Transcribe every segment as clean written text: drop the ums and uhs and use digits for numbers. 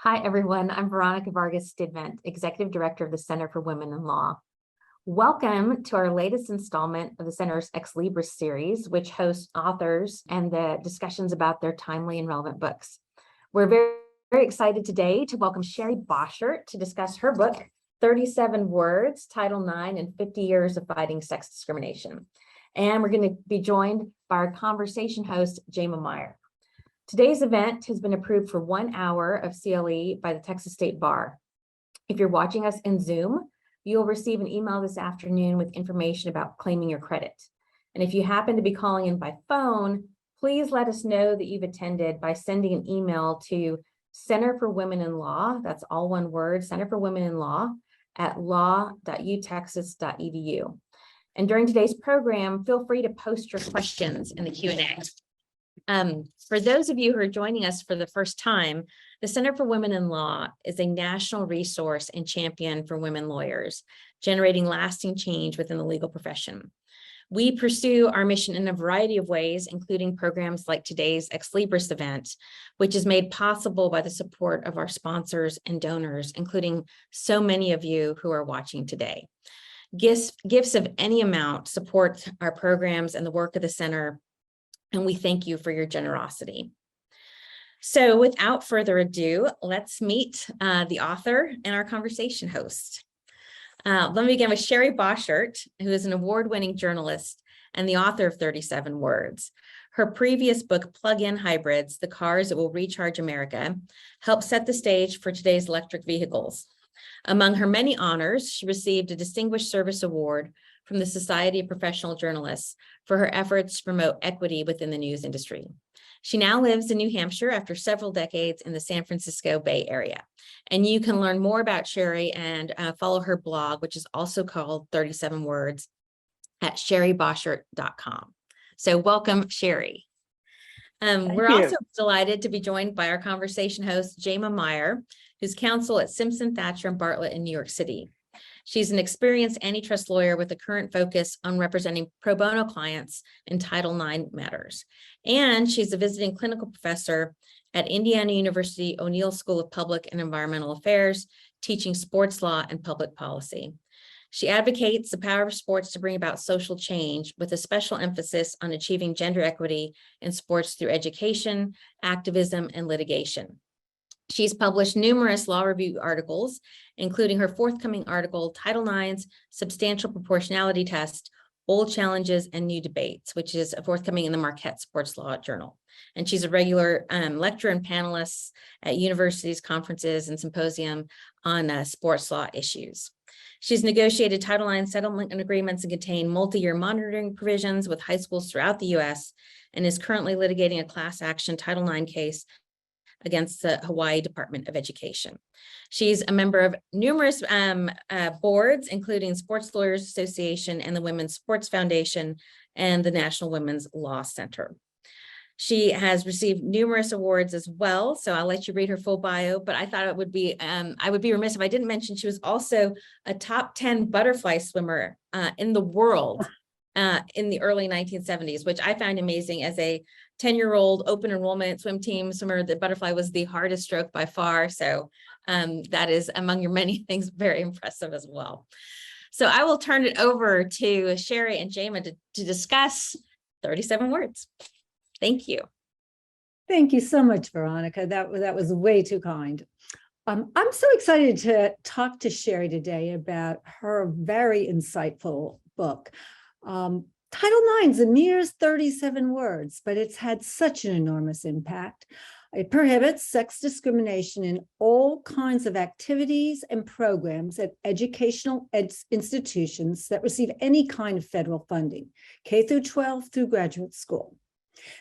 Hi, everyone. I'm Veronica Vargas Stidvent, Executive Director of the Center for Women in Law. Welcome to our latest installment of the Center's Ex Libris series, which hosts authors and the discussions about their timely and relevant books. We're very excited today to welcome Sherry Boschert to discuss her book, 37 Words, Title IX and 50 Years of Fighting Sex Discrimination. And we're going to be joined by our conversation host, Jayma Meyer. Today's event has been approved for 1 hour of CLE by the Texas State Bar. If you're watching us in Zoom, you'll receive an email this afternoon with information about claiming your credit. And if you happen to be calling in by phone, please let us know that you've attended by sending an email to Center for Women in Law, that's all one word, Center for Women in Law, at law.utexas.edu. And during today's program, feel free to post your questions in the Q&A. For those of you who are joining us for the first time, the Center for Women in Law is a national resource and champion for women lawyers, generating lasting change within the legal profession. We pursue our mission in a variety of ways, including programs like today's Ex Libris event, which is made possible by the support of our sponsors and donors, including so many of you who are watching today. Gifts of any amount support our programs and the work of the center, and we thank you for your generosity. So without further ado, let's meet the author and our conversation host. Let me begin with Sherry Boschert, who is an award-winning journalist and the author of 37 Words. Her previous book, Plug-in Hybrids, The Cars That Will Recharge America, helped set the stage for today's electric vehicles. Among her many honors, she received a Distinguished Service Award from the Society of Professional Journalists for her efforts to promote equity within the news industry. She now lives in New Hampshire after several decades in the San Francisco Bay Area. And you can learn more about Sherry and follow her blog, which is also called 37 Words, at sherryboschert.com. So welcome, Sherry. We're also delighted to be joined by our conversation host, Jayma Meyer, who's counsel at Simpson Thacher Bartlett in New York City. She's an experienced antitrust lawyer with a current focus on representing pro bono clients in Title IX matters. And she's a visiting clinical professor at Indiana University O'Neill School of Public and Environmental Affairs, teaching sports law and public policy. She advocates the power of sports to bring about social change with a special emphasis on achieving gender equity in sports through education, activism, and litigation. She's published numerous law review articles, including her forthcoming article, Title IX's Substantial Proportionality Test, Old Challenges and New Debates, which is forthcoming in the Marquette Sports Law Journal. And she's a regular lecturer and panelist at universities, conferences, and symposium on sports law issues. She's negotiated Title IX settlement agreements and contain multi-year monitoring provisions with high schools throughout the U.S. and is currently litigating a class action Title IX case against the Hawaii Department of Education. She's a member of numerous boards, including Sports Lawyers Association and the Women's Sports Foundation and the National Women's Law Center. She has received numerous awards as well, so I'll let you read her full bio, but I thought it would be, I would be remiss if I didn't mention she was also a top 10 butterfly swimmer in the world in the early 1970s, which I found amazing. As a 10-year-old open enrollment swim team swimmer, the butterfly was the hardest stroke by far. So that is, among your many things, very impressive as well. So I will turn it over to Sherry and Jayma to discuss 37 Words. Thank you. Thank you so much, Veronica. That was way too kind. I'm so excited to talk to Sherry today about her very insightful book. Title IX is a mere 37 words, but it's had such an enormous impact. It prohibits sex discrimination in all kinds of activities and programs at educational institutions that receive any kind of federal funding, K through 12 through graduate school.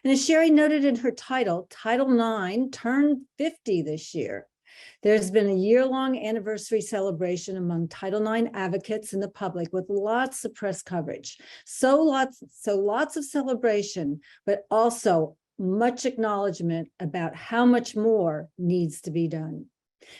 And as Sherry noted in her title, Title IX turned 50 this year. There's been a year-long anniversary celebration among Title IX advocates and the public with lots of press coverage. So lots of celebration, but also much acknowledgement about how much more needs to be done.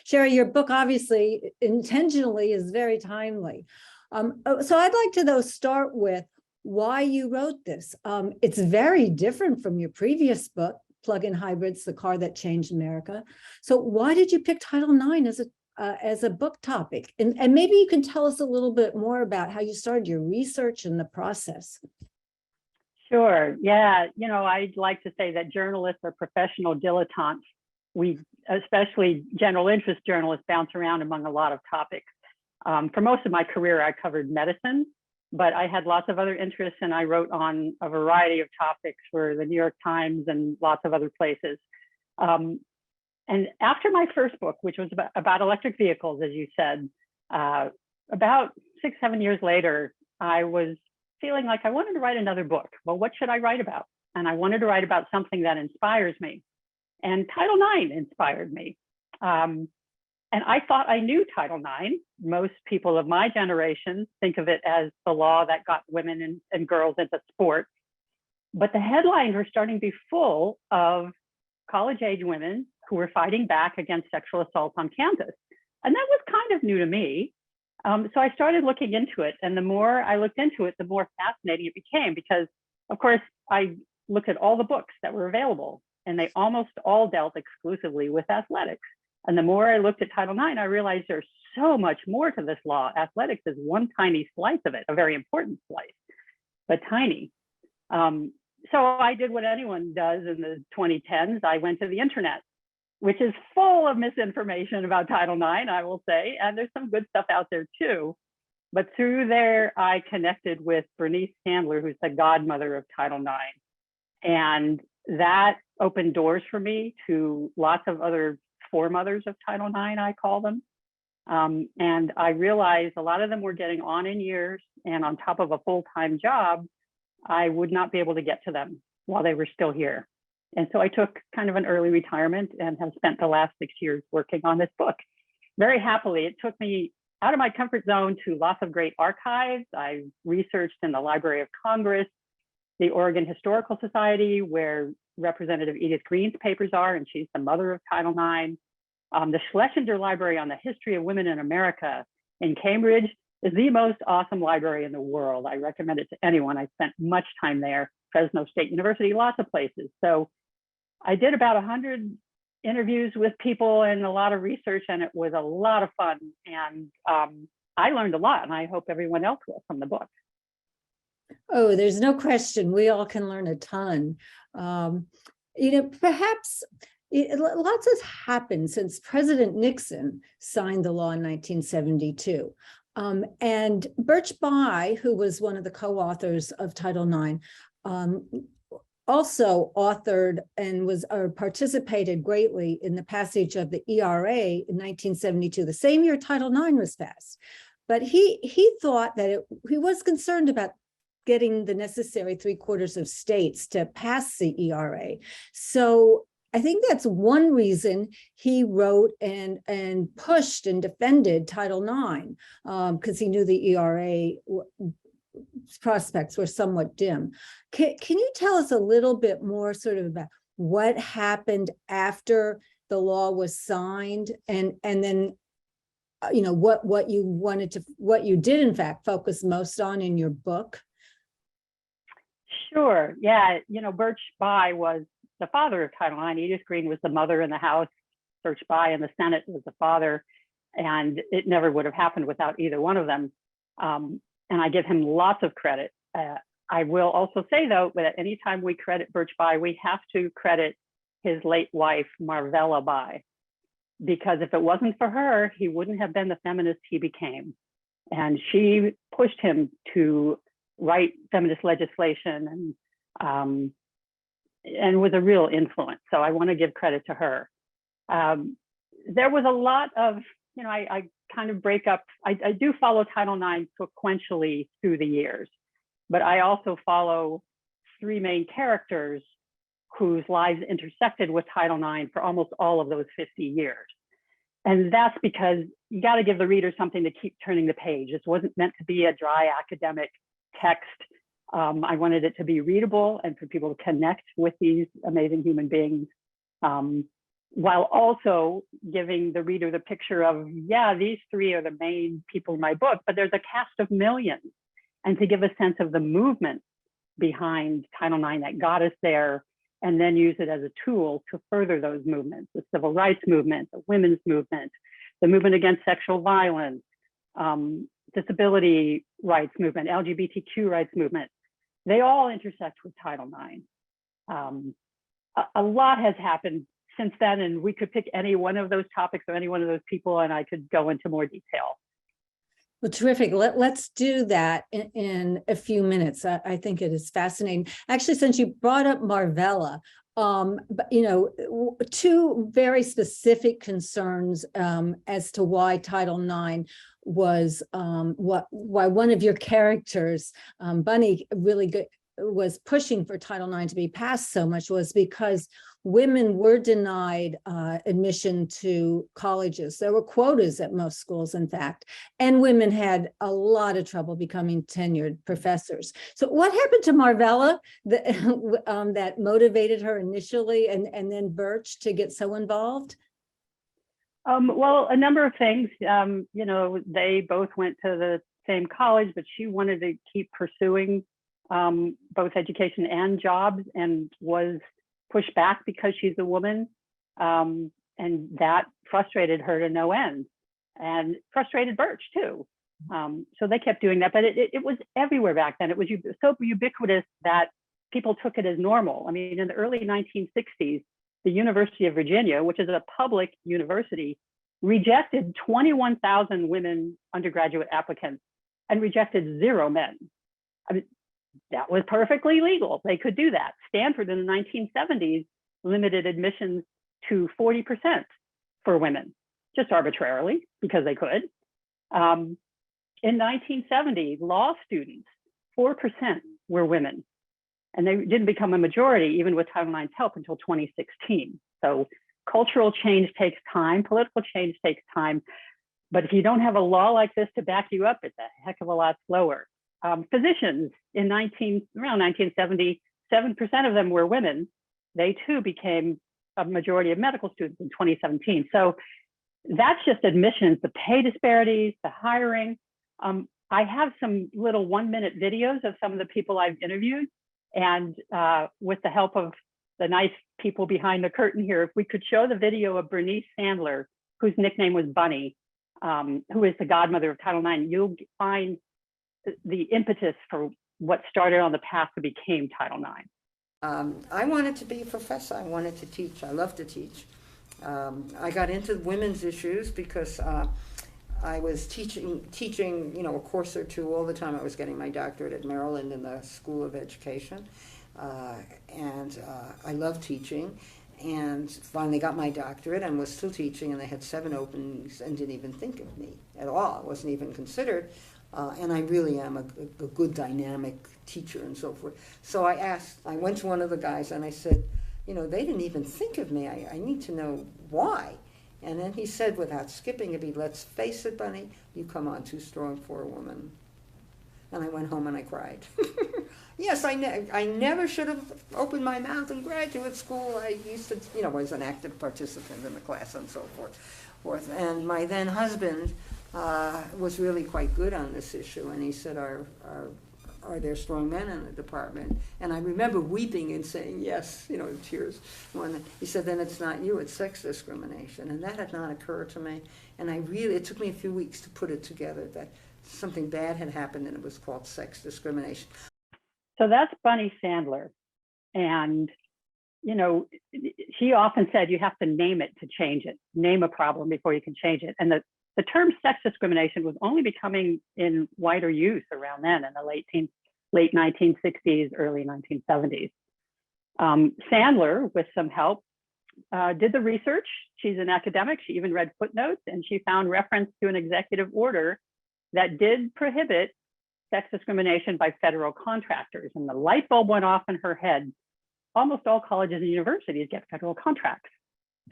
Sherry, your book obviously intentionally is very timely. So I'd like to though start with why you wrote this. It's very different from your previous book, plug-in hybrids, the car that changed America. So why did you pick Title IX as a book topic? And maybe you can tell us a little bit more about how you started your research and the process. Sure. Yeah. I'd like to say that journalists are professional dilettantes. We, especially general interest journalists, bounce around among a lot of topics. For most of my career, I covered medicine, but I had lots of other interests, and I wrote on a variety of topics for the New York Times and lots of other places. And after my first book, which was about electric vehicles, as you said, about 6-7 years later, I was feeling like I wanted to write another book. Well, what should I write about? And I wanted to write about something that inspires me. And Title IX inspired me. And I thought I knew Title IX. Most people of my generation think of it as the law that got women and girls into sports. But the headlines were starting to be full of college-age women who were fighting back against sexual assault on campus. And that was kind of new to me. So I started looking into it. And the more I looked into it, the more fascinating it became, because, of course, I looked at all the books that were available, and they almost all dealt exclusively with athletics. And the more I looked at Title IX, I realized there's so much more to this law. Athletics is one tiny slice of it, a very important slice, but tiny. So I did what anyone does in the 2010s. I went to the internet, which is full of misinformation about Title IX, I will say, and there's some good stuff out there too. But through there, I connected with Bernice Sandler, who's the godmother of Title IX. And that opened doors for me to lots of other foremothers of Title IX, I call them. And I realized a lot of them were getting on in years, and on top of a full-time job, I would not be able to get to them while they were still here. And so I took kind of an early retirement and have spent the last 6 years working on this book. Very happily, it took me out of my comfort zone to lots of great archives. I researched in the Library of Congress, the Oregon Historical Society, where Representative Edith Green's papers are, and she's the mother of Title IX. The Schlesinger Library on the History of Women in America in Cambridge is the most awesome library in the world. I recommend it to anyone. I spent much time there. Fresno State University, lots of places. So I did about 100 interviews with people and a lot of research, and it was a lot of fun. And I learned a lot, and I hope everyone else will from the book. Oh, there's no question. We all can learn a ton. Perhaps lots has happened since President Nixon signed the law in 1972. And Birch Bayh, who was one of the co-authors of Title IX, also authored and participated greatly in the passage of the ERA in 1972, the same year Title IX was passed. But he thought that he was concerned about getting the necessary 3/4 of states to pass the ERA. So I think that's one reason he wrote and pushed and defended Title IX, because he knew the ERA prospects were somewhat dim. Can you tell us a little bit more sort of about what happened after the law was signed, and then what you did in fact focus most on in your book? Sure. Yeah. Birch Bayh was the father of Title IX. Edith Green was the mother in the House. Birch Bayh in the Senate was the father. And it never would have happened without either one of them. And I give him lots of credit. I will also say, though, that anytime we credit Birch Bayh, we have to credit his late wife, Marvella Bayh, because if it wasn't for her, he wouldn't have been the feminist he became. And she pushed him to write feminist legislation and was a real influence. So I want to give credit to her. There was a lot of, I kind of break up, I do follow Title IX sequentially through the years, but I also follow 3 main characters whose lives intersected with Title IX for almost all of those 50 years. And that's because you got to give the reader something to keep turning the page. This wasn't meant to be a dry academic text. I wanted it to be readable and for people to connect with these amazing human beings, while also giving the reader the picture of, yeah, these 3 are the main people in my book, but there's a cast of millions. And to give a sense of the movement behind Title IX that got us there, and then use it as a tool to further those movements, the civil rights movement, the women's movement, the movement against sexual violence, disability rights movement, LGBTQ rights movement. They all intersect with Title IX. A lot has happened since then, and we could pick any one of those topics or any one of those people, and I could go into more detail. Well, terrific. Let's do that in a few minutes. I think it is fascinating. Actually, since you brought up Marvella, but, you know, two very specific concerns as to why Title IX was why one of your characters, Bunny, really was pushing for Title IX to be passed so much was because women were denied admission to colleges. There were quotas at most schools, in fact, and women had a lot of trouble becoming tenured professors. So what happened to Marvella that motivated her initially and then Birch to get so involved? Well, a number of things. You know, they both went to the same college, but she wanted to keep pursuing both education and jobs, and was pushed back because she's a woman, and that frustrated her to no end, and frustrated Birch too. So they kept doing that, but it was everywhere back then. It was so ubiquitous that people took it as normal. I mean, in the early 1960s, the University of Virginia, which is a public university, rejected 21,000 women undergraduate applicants and rejected 0 men. I mean, that was perfectly legal. They could do that. Stanford in the 1970s limited admissions to 40% for women, just arbitrarily, because they could. In 1970, law students, 4% were women, and they didn't become a majority even with Title IX's help until 2016. So cultural change takes time, political change takes time, but if you don't have a law like this to back you up, it's a heck of a lot slower. Physicians in around 1970, 7% of them were women. They too became a majority of medical students in 2017. So that's just admissions, the pay disparities, the hiring. I have some little 1-minute videos of some of the people I've interviewed, and with the help of the nice people behind the curtain here, if we could show the video of Bernice Sandler, whose nickname was Bunny, who is the godmother of Title IX, you'll find the impetus for what started on the path that became Title IX. I wanted to be a professor. I wanted to teach. I love to teach. I got into women's issues because I was teaching, you know, a course or two all the time. I was getting my doctorate at Maryland in the School of Education, and I loved teaching. And finally got my doctorate and was still teaching, and they had 7 openings and didn't even think of me at all. It wasn't even considered. And I really am a good dynamic teacher and so forth. So I went to one of the guys and I said, you know, they didn't even think of me. I need to know why. And then he said, without skipping a beat, let's face it, Bunny, you come on too strong for a woman. And I went home and I cried. Yes, I never should have opened my mouth in graduate school. I used to, you know, was an active participant in the class and so forth. And my then husband was really quite good on this issue, and he said, are there strong men in the department? And I remember weeping and saying yes, you know, in tears. When he said, then it's not you, it's sex discrimination. And that had not occurred to me, and it took me a few weeks to put it together that something bad had happened and it was called sex discrimination. So that's Bunny Sandler, and you know, she often said you have to name it to change it. Name a problem before you can change it. And the term sex discrimination was only becoming in wider use around then in the late 1960s, early 1970s. Sandler, with some help, did the research. She's an academic. She even read footnotes, and she found reference to an executive order that did prohibit sex discrimination by federal contractors. And the light bulb went off in her head. Almost all colleges and universities get federal contracts,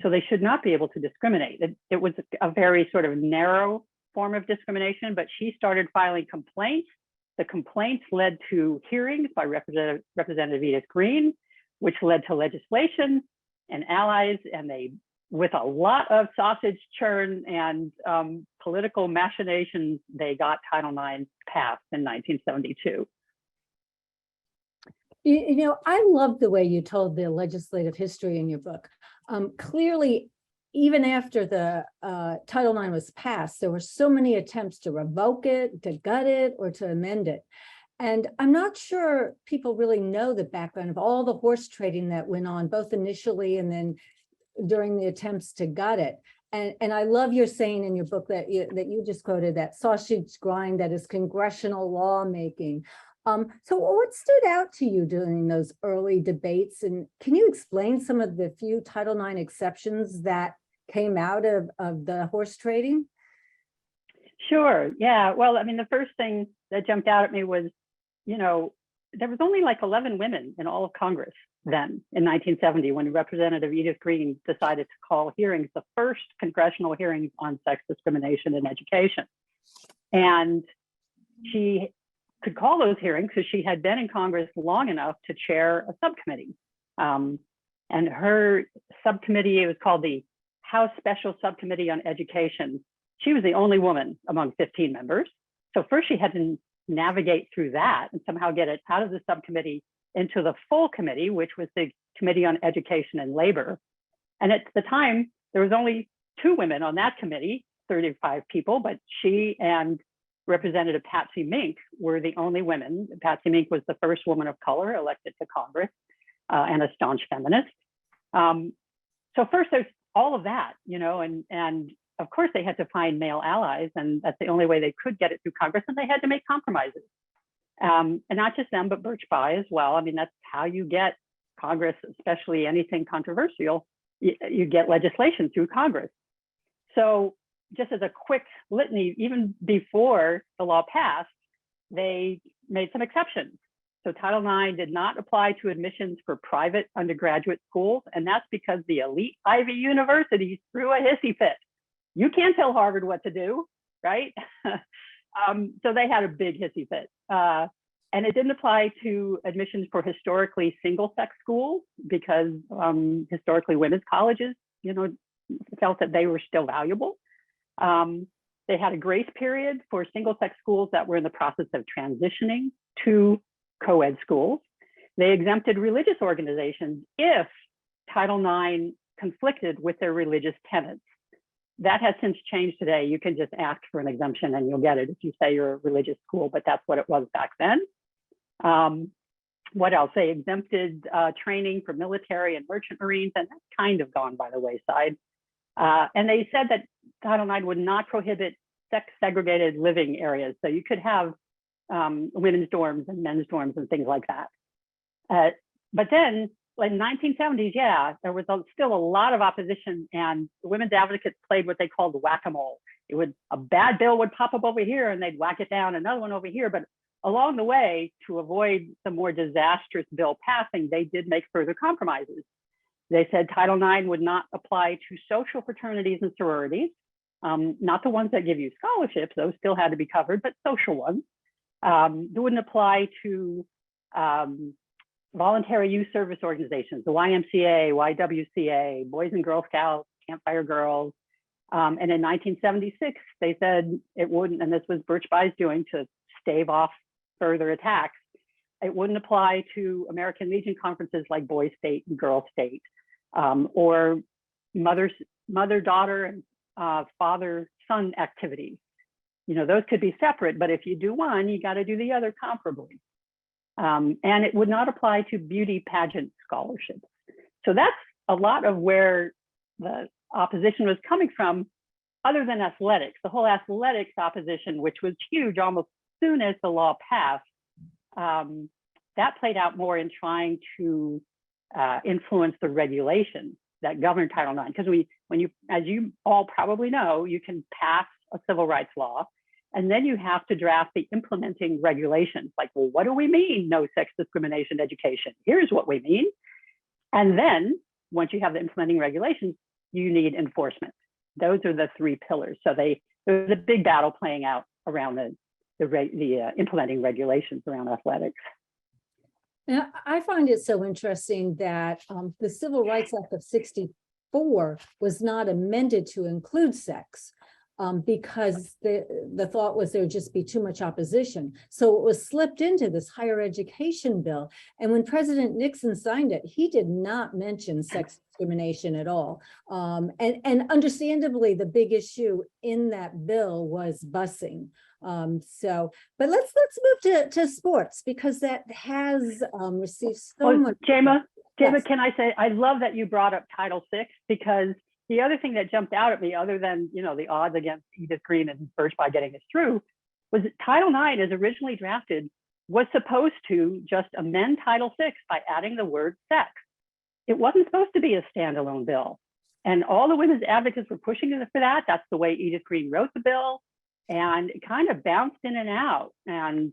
so they should not be able to discriminate. It was a very sort of narrow form of discrimination, but she started filing complaints. The complaints led to hearings by Representative Edith Green, which led to legislation and allies, and they, with a lot of sausage churn and political machinations, they got Title IX passed in 1972. I love the way you told the legislative history in your book. Clearly, even after the Title IX was passed, there were so many attempts to revoke it, to gut it, or to amend it. And I'm not sure people really know the background of all the horse trading that went on, both initially and then during the attempts to gut it. And I love your saying in your book that you just quoted, that sausage grind that is congressional lawmaking. So what stood out to you during those early debates? And can you explain some of the few Title IX exceptions that came out of the horse trading? Sure. Yeah. Well, I mean, the first thing that jumped out at me was, there was only like 11 women in all of Congress then in 1970 when Representative Edith Green decided to call hearings, the first congressional hearings on sex discrimination in education. And she could call those hearings because she had been in Congress long enough to chair a subcommittee. And her subcommittee, it was called the House Special Subcommittee on Education. She was the only woman among 15 members. So first she had to navigate through that and somehow get it out of the subcommittee into the full committee, which was the Committee on Education and Labor. And at the time, there was only 2 women on that committee, 35 people, but she and Representative Patsy Mink were the only women. Patsy Mink was the first woman of color elected to Congress and a staunch feminist. So first there's all of that, and of course they had to find male allies, and that's the only way they could get it through Congress, and they had to make compromises. And not just them, but Birch Bayh as well. I mean, that's how you get Congress, especially anything controversial, you get legislation through Congress. So just as a quick litany, even before the law passed, they made some exceptions. So Title IX did not apply to admissions for private undergraduate schools, and that's because the elite Ivy universities threw a hissy fit. You can't tell Harvard what to do, right? So they had a big hissy fit. And it didn't apply to admissions for historically single-sex schools because historically women's colleges, felt that they were still valuable. They had a grace period for single-sex schools that were in the process of transitioning to co-ed schools. They exempted religious organizations if Title IX conflicted with their religious tenets. That has since changed today. You can just ask for an exemption and you'll get it if you say you're a religious school, but that's what it was back then. What else? They exempted training for military and merchant marines, and that's kind of gone by the wayside. And they said that Title IX would not prohibit sex-segregated living areas. So you could have women's dorms and men's dorms and things like that. But then in the 1970s, there was still a lot of opposition, and the women's advocates played what they called whack-a-mole. A bad bill would pop up over here and they'd whack it down, another one over here. But along the way, to avoid the more disastrous bill passing, they did make further compromises. They said Title IX would not apply to social fraternities and sororities, not the ones that give you scholarships, those still had to be covered, but social ones. It wouldn't apply to voluntary youth service organizations, the YMCA, YWCA, Boys and Girl Scouts, Campfire Girls. And in 1976, they said it wouldn't, and this was Birch Bayh's doing to stave off further attacks, it wouldn't apply to American Legion conferences like Boy State and Girl State, or mother-daughter and father-son activities. Those could be separate, but if you do one, you got to do the other comparably. And it would not apply to beauty pageant scholarships. So that's a lot of where the opposition was coming from, other than athletics. The whole athletics opposition, which was huge almost soon as the law passed, that played out more in trying to influence the regulations that govern Title IX. Because as you all probably know, you can pass a civil rights law, and then you have to draft the implementing regulations. Like, well, what do we mean, no sex discrimination education? Here's what we mean. And then once you have the implementing regulations, you need enforcement. Those are the 3 pillars. So there's a big battle playing out around the implementing regulations around athletics. Now, I find it so interesting that the Civil Rights Act of '64 was not amended to include sex. because the thought was there would just be too much opposition. So it was slipped into this higher education bill. And when President Nixon signed it, he did not mention sex discrimination at all. And understandably, the big issue in that bill was busing. But let's move to sports, because that has received so much. Jayma, Yes. can I say, I love that you brought up Title VI, because the other thing that jumped out at me, other than, the odds against Edith Green and Birchby getting this through, was that Title IX, as originally drafted, was supposed to just amend Title VI by adding the word sex. It wasn't supposed to be a standalone bill. And all the women's advocates were pushing for that. That's the way Edith Green wrote the bill. And it kind of bounced in and out. And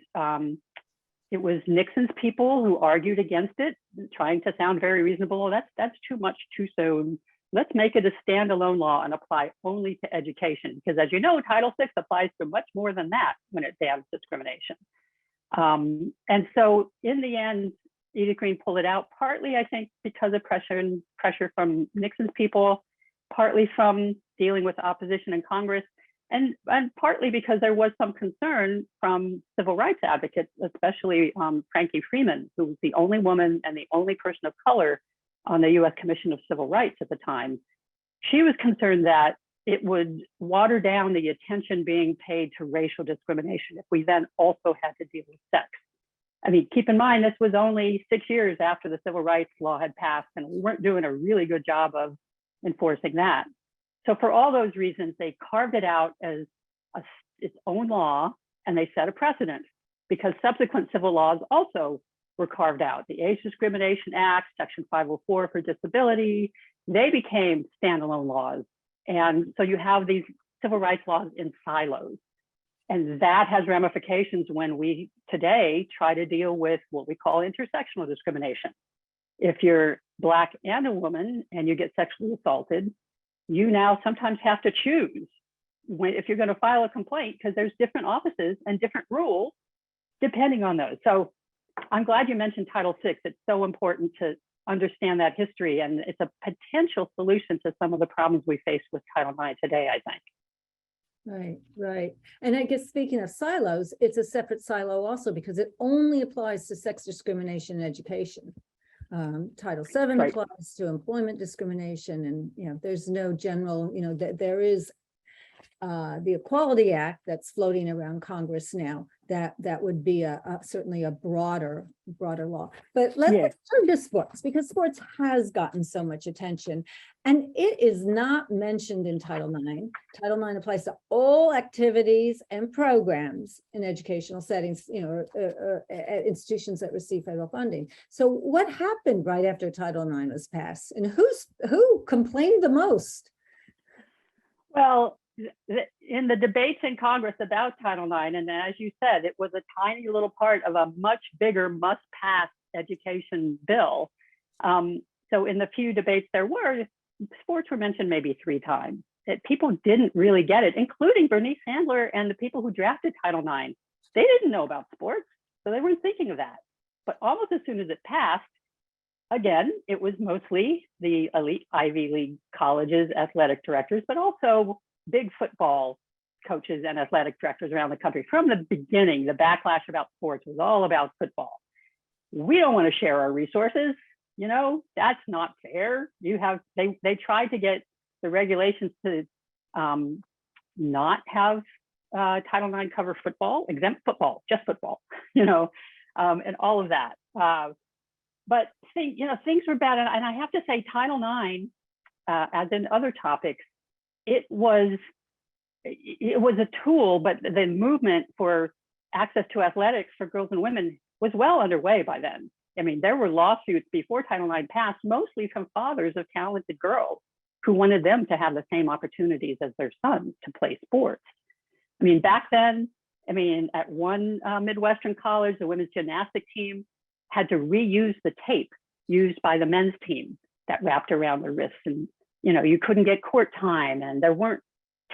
it was Nixon's people who argued against it, trying to sound very reasonable. Oh, that's too much too soon. Let's make it a standalone law and apply only to education. Because as you know, Title VI applies to much more than that when it bans discrimination. And so in the end, Edith Green pulled it out, partly, I think, because of pressure from Nixon's people, partly from dealing with opposition in Congress, and partly because there was some concern from civil rights advocates, especially Frankie Freeman, who was the only woman and the only person of color on the US Commission of Civil Rights at the time. She was concerned that it would water down the attention being paid to racial discrimination if we then also had to deal with sex. I mean, keep in mind, this was only 6 years after the civil rights law had passed, and we weren't doing a really good job of enforcing that. So for all those reasons, they carved it out as its own law, and they set a precedent, because subsequent civil laws also were carved out. The Age Discrimination Act, Section 504 for disability, they became standalone laws. And so you have these civil rights laws in silos. And that has ramifications when we today try to deal with what we call intersectional discrimination. If you're Black and a woman and you get sexually assaulted, you now sometimes have to choose if you're going to file a complaint, because there's different offices and different rules depending on those. So I'm glad you mentioned Title VI. It's so important to understand that history, and it's a potential solution to some of the problems we face with Title IX today, I think. Right. And I guess speaking of silos, it's a separate silo also, because it only applies to sex discrimination in education. Title VII applies to employment discrimination, and there's no general, there is the Equality Act that's floating around Congress now. That would be certainly a broader law. But let's turn to sports, because sports has gotten so much attention, and it is not mentioned in Title IX. Title IX applies to all activities and programs in educational settings, at institutions that receive federal funding. So what happened right after Title IX was passed, and who complained the most? Well, in the debates in Congress about Title IX, and as you said, it was a tiny little part of a much bigger must-pass education bill. So in the few debates there were, sports were mentioned maybe 3 times. People didn't really get it, including Bernice Sandler and the people who drafted Title IX. They didn't know about sports, so they weren't thinking of that. But almost as soon as it passed, again, it was mostly the elite Ivy League colleges, athletic directors, but also big football coaches and athletic directors around the country. From the beginning, the backlash about sports was all about football. We don't want to share our resources. That's not fair. They tried to get the regulations to not have Title IX cover football, exempt football, just football, and all of that. But things were bad. And I have to say, Title IX, as in other topics, it was a tool, but the movement for access to athletics for girls and women was well underway by then. I mean, there were lawsuits before Title IX passed, mostly from fathers of talented girls who wanted them to have the same opportunities as their sons to play sports. I mean, back then, at one Midwestern college, the women's gymnastic team had to reuse the tape used by the men's team that wrapped around their wrists, and you couldn't get court time, and there weren't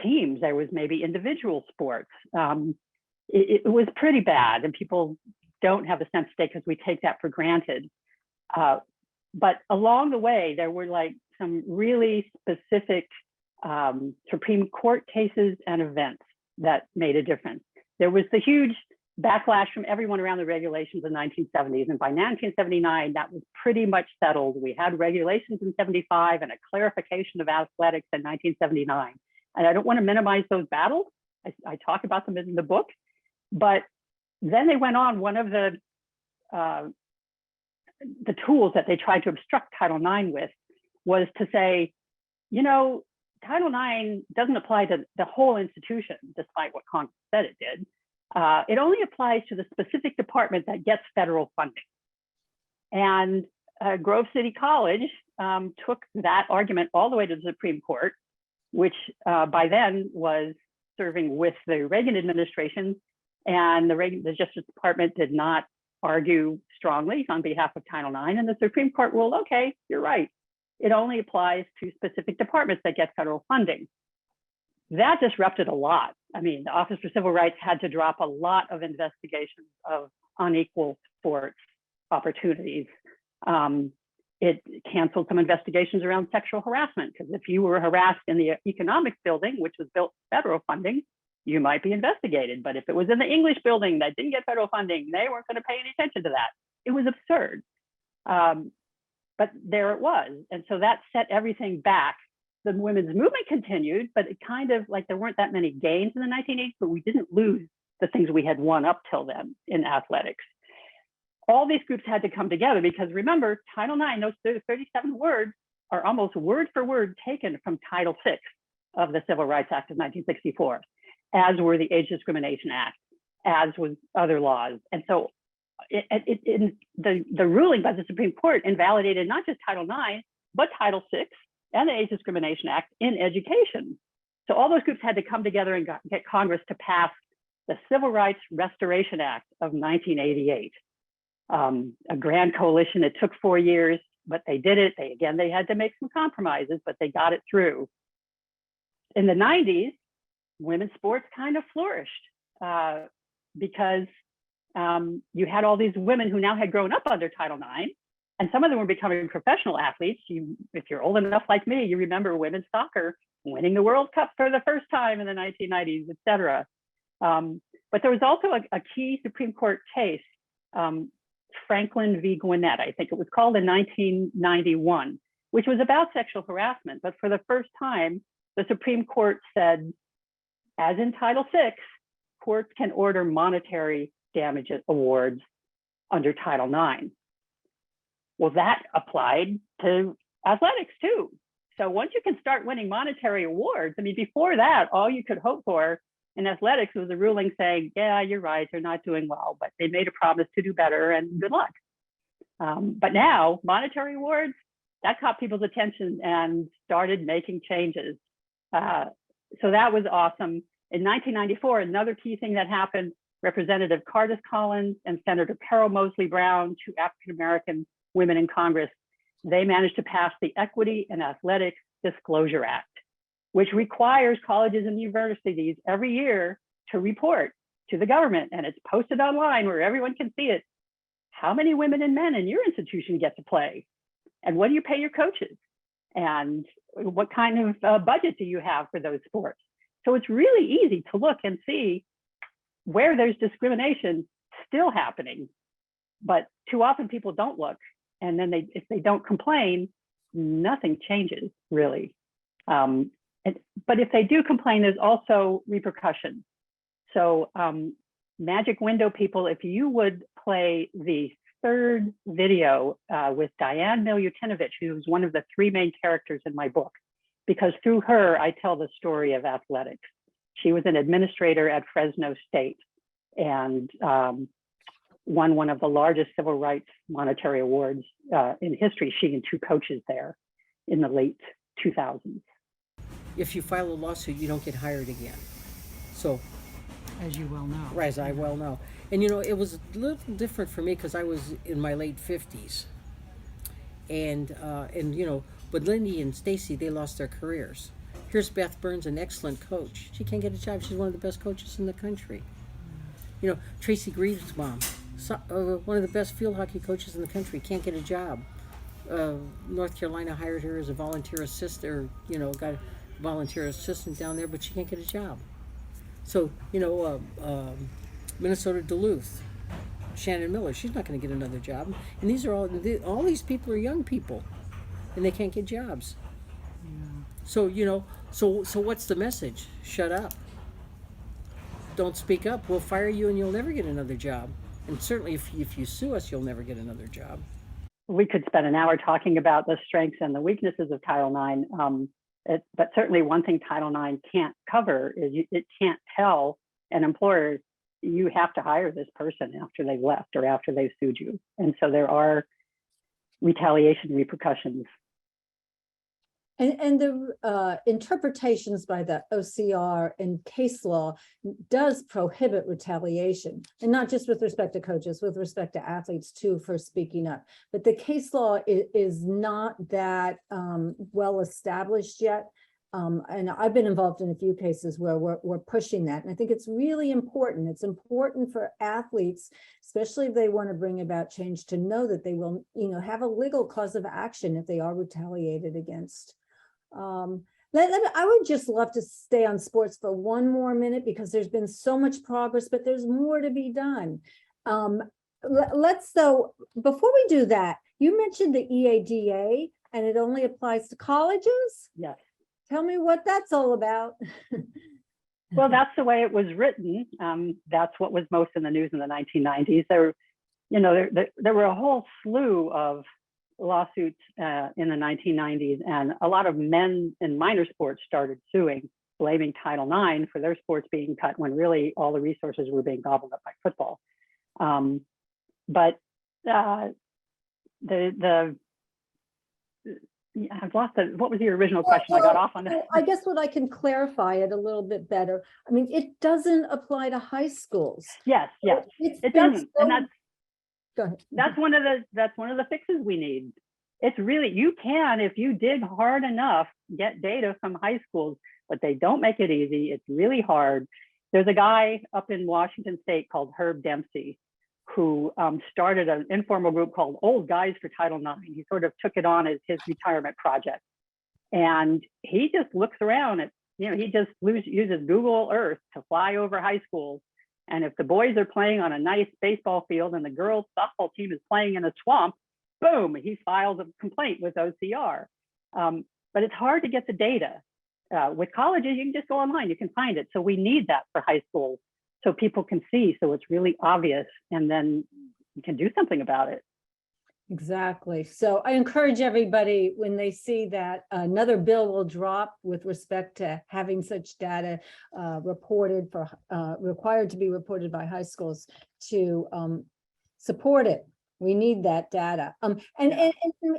teams. There was maybe individual sports. It was pretty bad, and people don't have the sense today because we take that for granted. But along the way, there were some really specific Supreme Court cases and events that made a difference. There was the huge backlash from everyone around the regulations in the 1970s. And by 1979, that was pretty much settled. We had regulations in 75 and a clarification of athletics in 1979. And I don't want to minimize those battles. I talk about them in the book. But then they went on, one of the tools that they tried to obstruct Title IX with was to say, you know, Title IX doesn't apply to the whole institution, despite what Congress said it did. It only applies to the specific department that gets federal funding. And Grove City College took that argument all the way to the Supreme Court, which by then was serving with the Reagan administration. And the Justice Department did not argue strongly on behalf of Title IX. And the Supreme Court ruled, okay, you're right. It only applies to specific departments that get federal funding. That disrupted a lot. I mean, the Office for Civil Rights had to drop a lot of investigations of unequal sports opportunities. It canceled some investigations around sexual harassment, because if you were harassed in the economics building, which was built federal funding, you might be investigated. But if it was in the English building that didn't get federal funding, they weren't going to pay any attention to that. It was absurd. But there it was. And so that set everything back. The women's movement continued, but it kind of like there weren't that many gains in the 1980s, but we didn't lose the things we had won up till then in athletics. All these groups had to come together because remember, Title IX, those 37 words are almost word for word taken from Title VI of the Civil Rights Act of 1964, as were the Age Discrimination Act, as was other laws. And so the ruling by the Supreme Court invalidated not just Title IX, but Title VI and the Age Discrimination Act in education. So all those groups had to come together and get Congress to pass the Civil Rights Restoration Act of 1988. A grand coalition. It took 4 years, but they did it. They had to make some compromises, but they got it through. In the 90s, women's sports kind of flourished because you had all these women who now had grown up under Title IX, and some of them were becoming professional athletes. If you're old enough like me, you remember women's soccer winning the World Cup for the first time in the 1990s, et cetera. But there was also a key Supreme Court case, Franklin v. Gwinnett, I think it was called, in 1991, which was about sexual harassment. But for the first time, the Supreme Court said, as in Title VI, courts can order monetary damages awards under Title IX. Well, that applied to athletics too. So once you can start winning monetary awards, I mean, before that, all you could hope for in athletics was a ruling saying, yeah, you're right, they're not doing well, but they made a promise to do better and good luck. But now monetary awards, that caught people's attention and started making changes. So that was awesome. In 1994, another key thing that happened, Representative Cardis Collins and Senator Carol Moseley Brown, two African-American women in Congress, they managed to pass the Equity in Athletics Disclosure Act, which requires colleges and universities every year to report to the government, and it's posted online where everyone can see it. How many women and men in your institution get to play? And what do you pay your coaches? And what kind of budget do you have for those sports? So it's really easy to look and see where there's discrimination still happening, but too often people don't look. And then if they don't complain, nothing changes really. But if they do complain, there's also repercussions. So Magic Window people, if you would play the third video with Diane Milutinovich, who's one of the three main characters in my book, because through her, I tell the story of athletics. She was an administrator at Fresno State and won one of the largest civil rights monetary awards in history, she and two coaches there in the late 2000s. If you file a lawsuit, you don't get hired again. So, as you well know. as I well know. And you know, it was a little different for me because I was in my late 50s. And you know, but Lindy and Stacy, they lost their careers. Here's Beth Burns, an excellent coach. She can't get a job. She's one of the best coaches in the country. You know, Tracy Greaves' mom, one of the best field hockey coaches in the country, can't get a job. North Carolina hired her as a volunteer assistant, you know, volunteer assistant down there, but she can't get a job. So, you know, Minnesota Duluth, Shannon Miller, she's not going to get another job. And these are all these people are young people, and they can't get jobs. So, you know, so what's the message? Shut up. Don't speak up. We'll fire you and you'll never get another job. And certainly if you sue us, you'll never get another job. We could spend an hour talking about the strengths and the weaknesses of Title IX. But certainly one thing Title IX can't cover is it can't tell an employer, you have to hire this person after they've left or after they've sued you. And so there are retaliation repercussions. And the interpretations by the OCR and case law does prohibit retaliation, and not just with respect to coaches, with respect to athletes too, for speaking up. But the case law is not that well established yet. And I've been involved in a few cases where we're pushing that. And I think it's really important. It's important for athletes, especially if they want to bring about change, to know that they will, you know, have a legal cause of action if they are retaliated against. I would just love to stay on sports for one more minute because there's been so much progress, but there's more to be done. So before we do that, you mentioned the EADA and it only applies to colleges? Yes. Tell me what that's all about. Well, that's the way it was written. That's what was most in the news in the 1990s. There were a whole slew of lawsuits in the 1990s, and a lot of men in minor sports started suing, blaming Title IX for their sports being cut when really all the resources were being gobbled up by football. I've lost it. What was your original question? I got off on that. I guess what I can clarify it a little bit better. I mean, it doesn't apply to high schools. Yes, it doesn't, and go ahead. that's one of the fixes we need. It's really, you can, if you dig hard enough, get data from high schools, but they don't make it easy. It's really hard. There's a guy up in Washington State called Herb Dempsey, who started an informal group called Old Guys for Title IX. He sort of took it on as his retirement project. And he just looks around at, he just uses Google Earth to fly over high schools. And if the boys are playing on a nice baseball field and the girls' softball team is playing in a swamp, boom, he files a complaint with OCR. But it's hard to get the data. With colleges, you can just go online, you can find it. So we need that for high schools so people can see, so it's really obvious, and then you can do something about it. Exactly. So I encourage everybody, when they see that another bill will drop with respect to having such data required to be reported by high schools, to support it. We need that data. And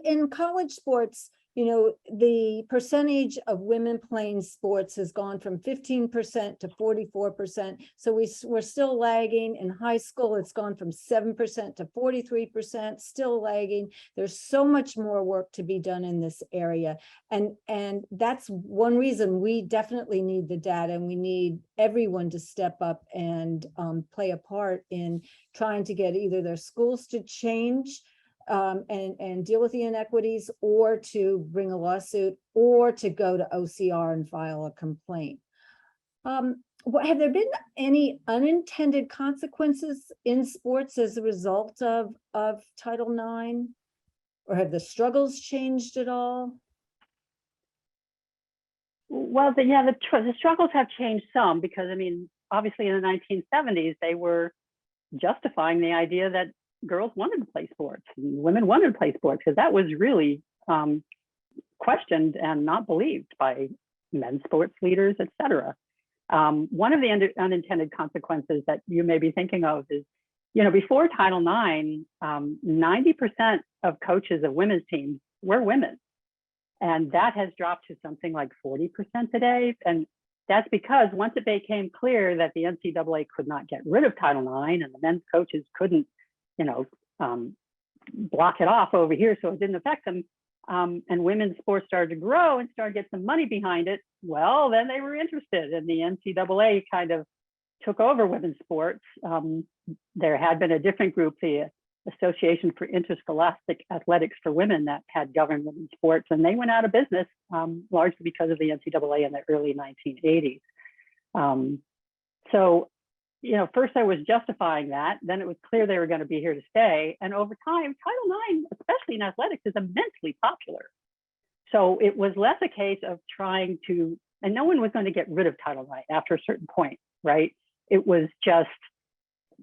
in college sports, the percentage of women playing sports has gone from 15% to 44%. So we're still lagging. In high school, it's gone from 7% to 43%, still lagging. There's so much more work to be done in this area. And that's one reason we definitely need the data, and we need everyone to step up and play a part in trying to get either their schools to change and deal with the inequities, or to bring a lawsuit, or to go to OCR and file a complaint. Have there been any unintended consequences in sports as a result of Title IX? Or have the struggles changed at all? Well, the struggles have changed some, because, obviously in the 1970s, they were justifying the idea that girls wanted to play sports and women wanted to play sports, because that was really questioned and not believed by men's sports leaders, et cetera. One of the unintended consequences that you may be thinking of is, before Title IX, 90% of coaches of women's teams were women. And that has dropped to something like 40% today. And that's because once it became clear that the NCAA could not get rid of Title IX and the men's coaches couldn't block it off over here so it didn't affect them, and women's sports started to grow and started to get some money behind it, well, then they were interested, and the NCAA kind of took over women's sports. There had been a different group, the Association for Interscholastic Athletics for Women that had governed women's sports, and they went out of business largely because of the NCAA in the early 1980s. So, first I was justifying that, then it was clear they were going to be here to stay, and over time, Title IX, especially in athletics, is immensely popular. So it was less a case of trying to, and no one was going to get rid of Title IX after a certain point, right? It was just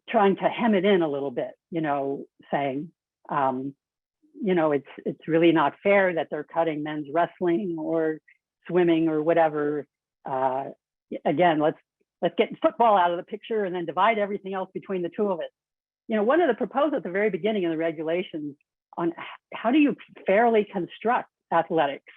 trying to hem it in a little bit, saying, it's really not fair that they're cutting men's wrestling or swimming or whatever. Again, let's get football out of the picture and then divide everything else between the two of us. One of the proposals at the very beginning of the regulations on how do you fairly construct athletics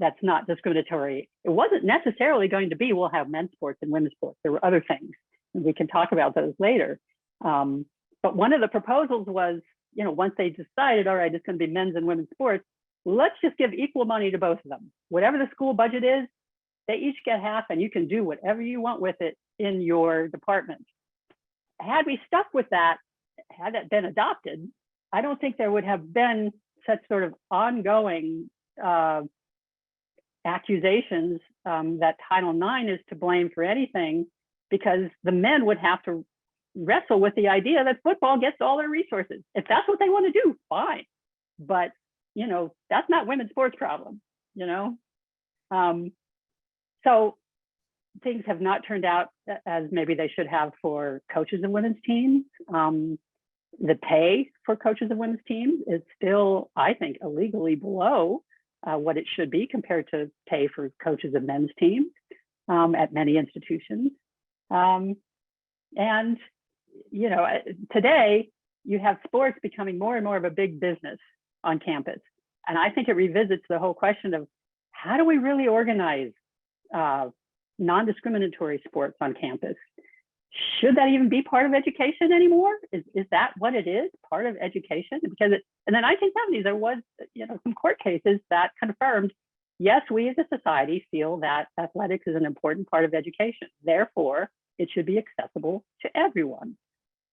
that's not discriminatory, it wasn't necessarily going to be, we'll have men's sports and women's sports. There were other things, and we can talk about those later. But one of the proposals was, once they decided, all right, it's going to be men's and women's sports, let's just give equal money to both of them. Whatever the school budget is, they each get half, and you can do whatever you want with it in your department. Had we stuck with that, had that been adopted, I don't think there would have been such sort of ongoing accusations that Title IX is to blame for anything, because the men would have to wrestle with the idea that football gets all their resources. If that's what they want to do, fine. But, that's not women's sports problem, So things have not turned out as maybe they should have for coaches of women's teams. The pay for coaches of women's teams is still, I think, illegally below what it should be compared to pay for coaches of men's teams at many institutions. And, today you have sports becoming more and more of a big business on campus. And I think it revisits the whole question of how do we really organize non-discriminatory sports on campus? Should that even be part of education anymore? Is that what it is, part of education? Because in the 1970s, there was, some court cases that confirmed, yes, we as a society feel that athletics is an important part of education. Therefore, it should be accessible to everyone.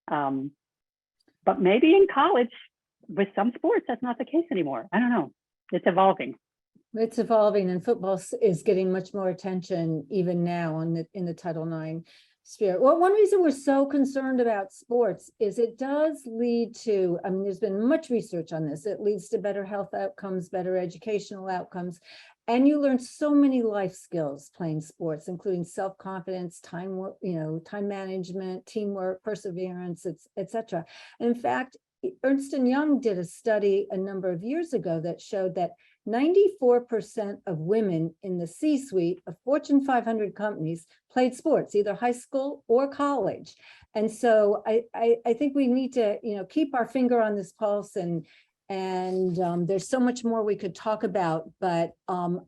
But maybe in college, with some sports, that's not the case anymore. I don't know. It's evolving. It's evolving, and football is getting much more attention even now in the Title IX sphere. Well, one reason we're so concerned about sports is it does lead to, there's been much research on this. It leads to better health outcomes, better educational outcomes, and you learn so many life skills playing sports, including self-confidence, time management, teamwork, perseverance, etc. In fact, Ernst & Young did a study a number of years ago that showed that 94% of women in the C-suite of Fortune 500 companies played sports, either high school or college. And so I think we need to, keep our finger on this pulse, and there's so much more we could talk about, but we're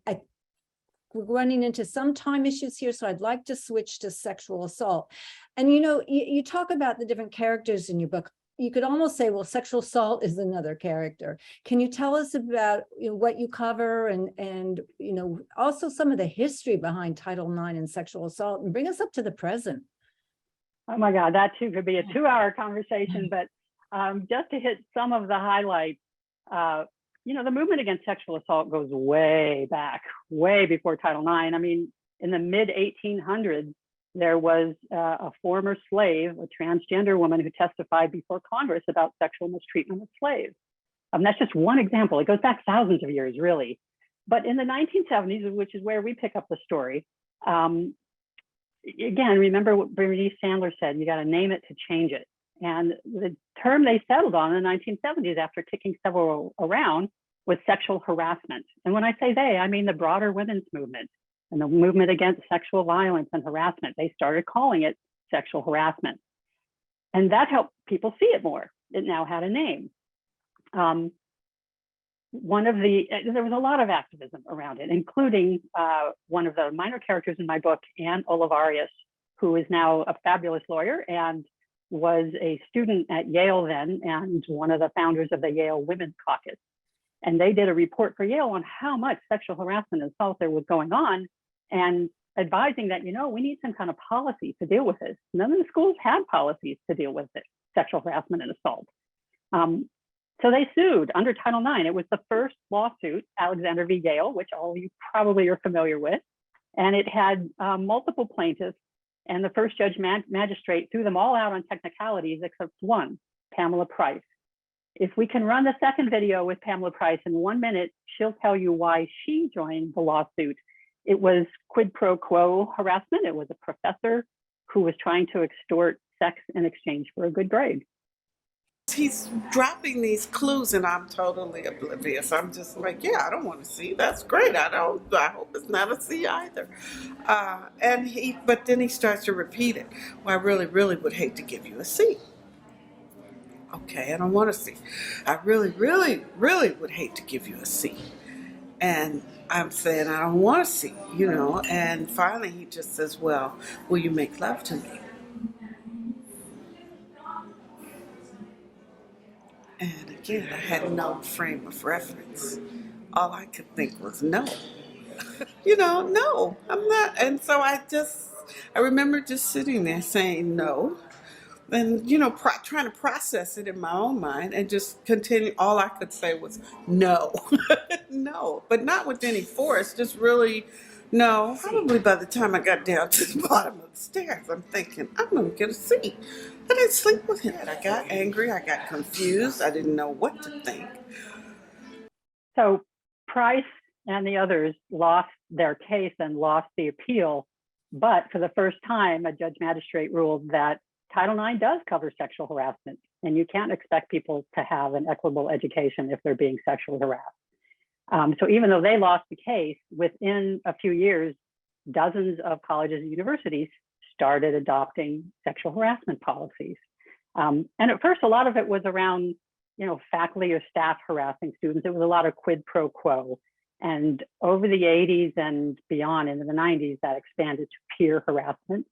running into some time issues here, so I'd like to switch to sexual assault. And you talk about the different characters in your book. You could almost say, well, sexual assault is another character. Can you tell us about what you cover and also some of the history behind Title IX and sexual assault, and bring us up to the present? Oh my God, that too could be a 2-hour conversation, but just to hit some of the highlights, the movement against sexual assault goes way back, way before Title IX. In the mid 1800s, there was a former slave, a transgender woman, who testified before Congress about sexual mistreatment of slaves. That's just one example. It goes back thousands of years, really. But in the 1970s, which is where we pick up the story, again, remember what Bernice Sandler said, you got to name it to change it. And the term they settled on in the 1970s, after kicking several around, was sexual harassment. And when I say they, I mean the broader women's movement and the movement against sexual violence and harassment. They started calling it sexual harassment. And that helped people see it more. It now had a name. There was a lot of activism around it, including one of the minor characters in my book, Anne Olivarius, who is now a fabulous lawyer and was a student at Yale then, and one of the founders of the Yale Women's Caucus. And they did a report for Yale on how much sexual harassment and assault there was going on, and advising that, we need some kind of policy to deal with this. None of the schools had policies to deal with it, sexual harassment and assault. So they sued under Title IX. It was the first lawsuit, Alexander v. Yale, which all of you probably are familiar with. And it had multiple plaintiffs. And the first judge magistrate threw them all out on technicalities except one, Pamela Price. If we can run the second video with Pamela Price in 1 minute, she'll tell you why she joined the lawsuit. It was quid pro quo harassment. It was a professor who was trying to extort sex in exchange for a good grade. He's dropping these clues and I'm totally oblivious. I'm just like, yeah, I don't want to see. That's great. I hope it's not a C either. But then he starts to repeat it. Well, I really, really would hate to give you a C. Okay, I don't want to see. I really, really, really would hate to give you a C. And I'm saying, I don't want to see, and finally he just says, well, will you make love to me? And again, I had no frame of reference. All I could think was no. No, I'm not. And so I remember just sitting there saying no. And, trying to process it in my own mind and just continue. All I could say was no. No, but not with any force, just really no. Probably by the time I got down to the bottom of the stairs, I'm thinking, I'm going to get a C. I didn't sleep with him. I got angry. I got confused. I didn't know what to think. So Price and the others lost their case and lost the appeal. But for the first time, a judge magistrate ruled that Title IX does cover sexual harassment, and you can't expect people to have an equitable education if they're being sexually harassed. So even though they lost the case, within a few years, dozens of colleges and universities started adopting sexual harassment policies. And at first, a lot of it was around, faculty or staff harassing students. It was a lot of quid pro quo. And over the 80s and beyond into the 90s, that expanded to peer harassment.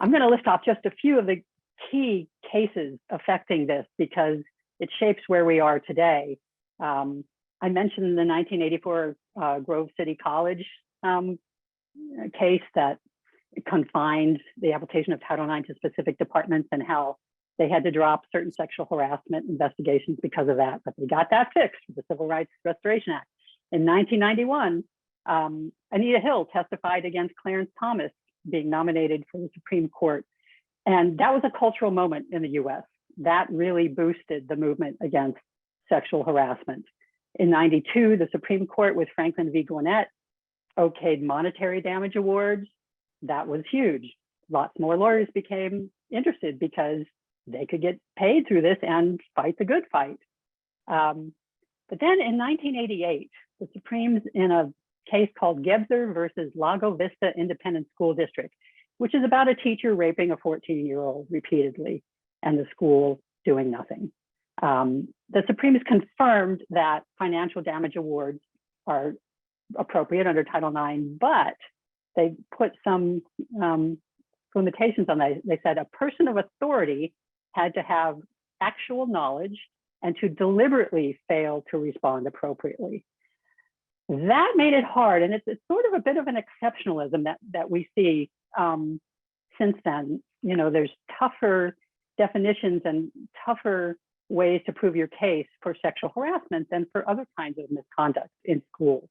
I'm going to list off just a few of the key cases affecting this because it shapes where we are today. I mentioned the 1984 Grove City College case that confined the application of Title IX to specific departments and how they had to drop certain sexual harassment investigations because of that, but they got that fixed with the Civil Rights Restoration Act. In 1991, Anita Hill testified against Clarence Thomas being nominated for the Supreme Court. And that was a cultural moment in the US. That really boosted the movement against sexual harassment. In 92, the Supreme Court with Franklin v. Gwinnett okayed monetary damage awards. That was huge. Lots more lawyers became interested because they could get paid through this and fight the good fight. But then in 1988, the Supremes in a case called Gebser versus Lago Vista Independent School District, which is about a teacher raping a 14-year-old repeatedly and the school doing nothing. The Supremes confirmed that financial damage awards are appropriate under Title IX, but they put some limitations on that. They said a person of authority had to have actual knowledge and to deliberately fail to respond appropriately. That made it hard, and it's sort of a bit of an exceptionalism that we see since then. There's tougher definitions and tougher ways to prove your case for sexual harassment than for other kinds of misconduct in schools,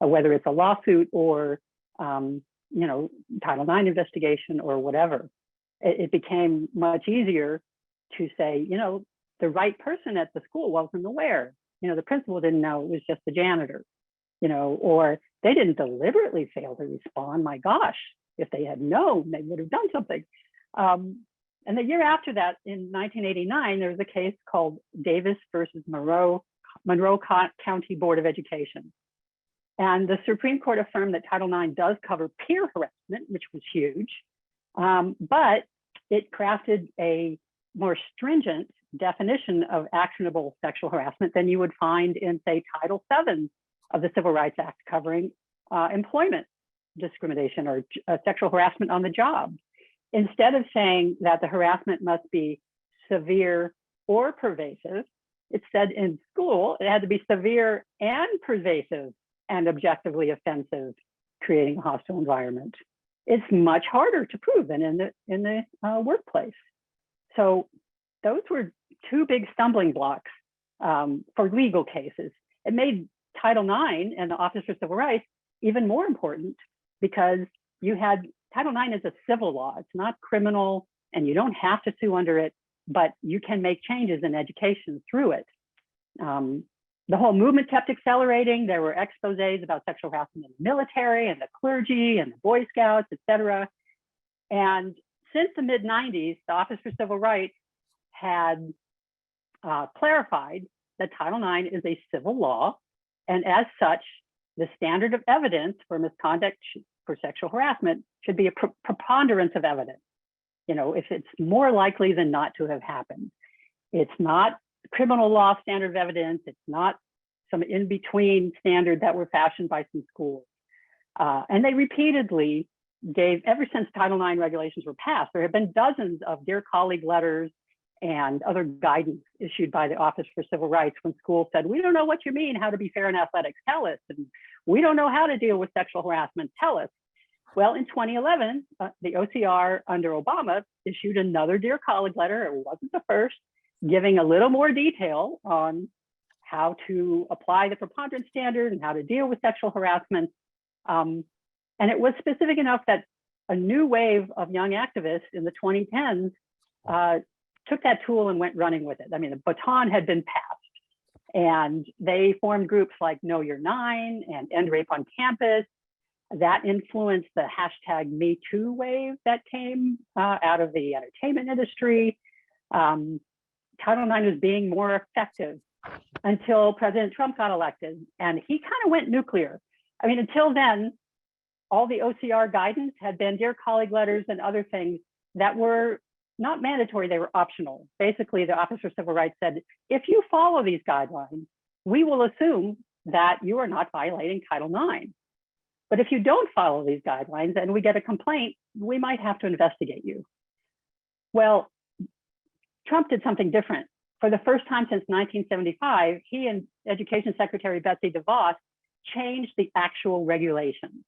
whether it's a lawsuit or Title IX investigation or whatever. It became much easier to say, the right person at the school wasn't aware. The principal didn't know, it was just the janitor, or they didn't deliberately fail to respond. My gosh, if they had known, they would have done something. And the year after that, in 1989, there was a case called Davis versus Monroe County Board of Education. And the Supreme Court affirmed that Title IX does cover peer harassment, which was huge, but it crafted a more stringent definition of actionable sexual harassment than you would find in, say, Title VII of the Civil Rights Act covering employment discrimination or sexual harassment on the job. Instead of saying that the harassment must be severe or pervasive, it said in school it had to be severe and pervasive and objectively offensive, creating a hostile environment. It's much harder to prove than in the workplace. So those were two big stumbling blocks for legal cases. It made Title IX and the Office for Civil Rights even more important because you had Title IX is a civil law. It's not criminal, and you don't have to sue under it, but you can make changes in education through it. The whole movement kept accelerating. There were exposés about sexual harassment in the military and the clergy and the Boy Scouts, et cetera. And since the mid-90s, the Office for Civil Rights had clarified that Title IX is a civil law, and as such, the standard of evidence for misconduct for sexual harassment should be a preponderance of evidence. You know, if it's more likely than not to have happened. It's not criminal law standard of evidence. It's not some in-between standard that were fashioned by some schools. And they repeatedly gave, ever since Title IX regulations were passed, there have been dozens of Dear Colleague letters and other guidance issued by the Office for Civil Rights when schools said, we don't know what you mean, how to be fair in athletics, tell us. And we don't know how to deal with sexual harassment, tell us. Well, in 2011, the OCR under Obama issued another Dear Colleague letter, it wasn't the first, giving a little more detail on how to apply the preponderance standard and how to deal with sexual harassment. And it was specific enough that a new wave of young activists in the 2010s took that tool and went running with it. I mean, the baton had been passed, and they formed groups like Know Your Nine and End Rape on Campus. That influenced the hashtag Me Too wave that came out of the entertainment industry. Title IX was being more effective until President Trump got elected, and he kind of went nuclear. I mean, until then, all the OCR guidance had been Dear Colleague letters and other things that were not mandatory, they were optional. Basically, the Office for Civil Rights said, if you follow these guidelines, we will assume that you are not violating Title IX. But if you don't follow these guidelines and we get a complaint, we might have to investigate you. Well, Trump did something different. For the first time since 1975, he and Education Secretary Betsy DeVos changed the actual regulations,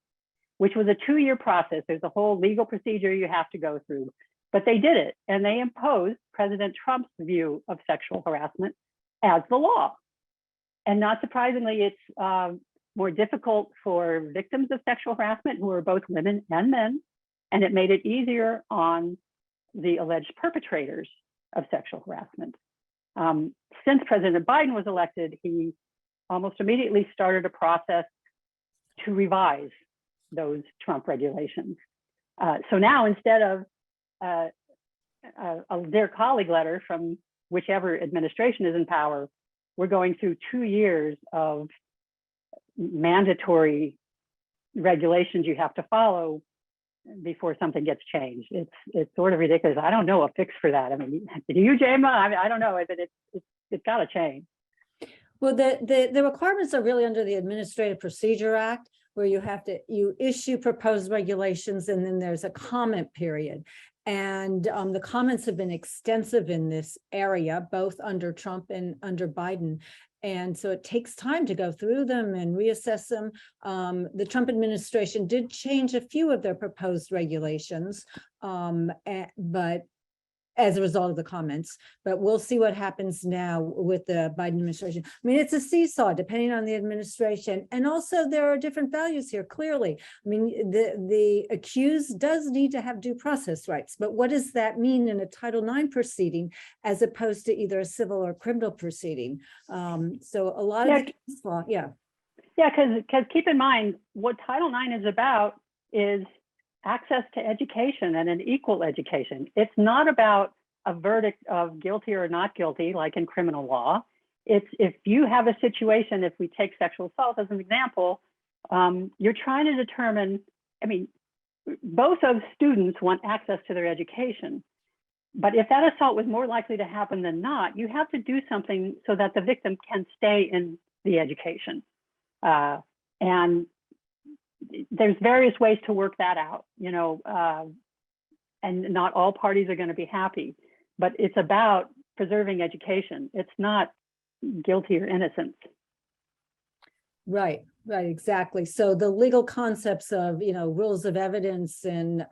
which was a 2-year process. There's a whole legal procedure you have to go through. But they did it, and they imposed President Trump's view of sexual harassment as the law. And not surprisingly, it's more difficult for victims of sexual harassment who are both women and men, and it made it easier on the alleged perpetrators of sexual harassment. Since President Biden was elected, he almost immediately started a process to revise those Trump regulations. So now, instead of a Dear Colleague letter from whichever administration is in power, we're going through 2 years of mandatory regulations you have to follow before something gets changed. It's sort of ridiculous. I don't know a fix for that. I mean, do you, Jayma? I don't know, but it's got to change. Well, the requirements are really under the Administrative Procedure Act, where you issue proposed regulations, and then there's a comment period. And the comments have been extensive in this area, both under Trump and under Biden. And so it takes time to go through them and reassess them. The Trump administration did change a few of their proposed regulations, but as a result of the comments, but we'll see what happens now with the Biden administration. I mean, it's a seesaw depending on the administration. And also there are different values here, clearly. I mean, the accused does need to have due process rights, but what does that mean in a Title IX proceeding as opposed to either a civil or criminal proceeding? So a lot of the case law, yeah. Yeah, because keep in mind, what Title IX is about is access to education and an equal education. It's not about a verdict of guilty or not guilty, like in criminal law. It's if you have a situation, if we take sexual assault as an example, you're trying to determine, I mean, both of students want access to their education. But if that assault was more likely to happen than not, you have to do something so that the victim can stay in the education. And there's various ways to work that out, you know, and not all parties are going to be happy, but it's about preserving education. It's not guilty or innocent. Right, exactly. So the legal concepts of, rules of evidence and,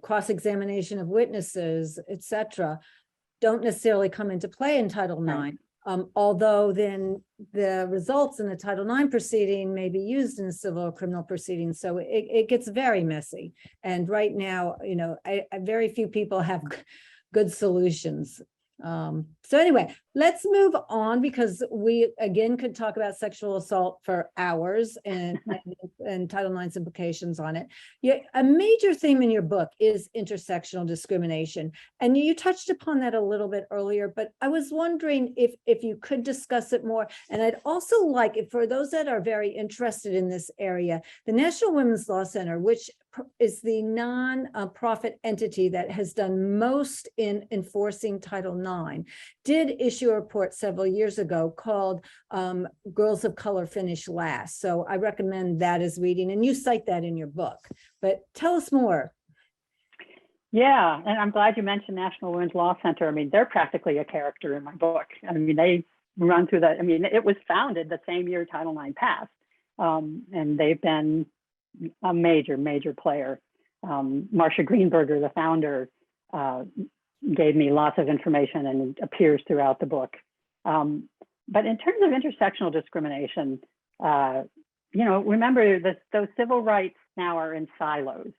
cross-examination of witnesses, et cetera, don't necessarily come into play in Title Right. IX. Although then the results in the Title IX proceeding may be used in civil or criminal proceedings. So it gets very messy. And right now, very few people have good solutions. So anyway, let's move on, because we again could talk about sexual assault for hours and Title IX's implications on it. Yeah, a major theme in your book is intersectional discrimination, and you touched upon that a little bit earlier, but I was wondering if you could discuss it more. And I'd also like, if for those that are very interested in this area, the National Women's Law Center, which is the non-profit entity that has done most in enforcing Title IX, did issue a report several years ago called Girls of Color Finish Last. So I recommend that as reading, and you cite that in your book. But tell us more. Yeah, and I'm glad you mentioned National Women's Law Center. I mean, they're practically a character in my book. I mean, they run through that. I mean, it was founded the same year Title IX passed, and they've been a major, major player. Marcia Greenberger, the founder, gave me lots of information and appears throughout the book. But in terms of intersectional discrimination, remember that those civil rights now are in silos.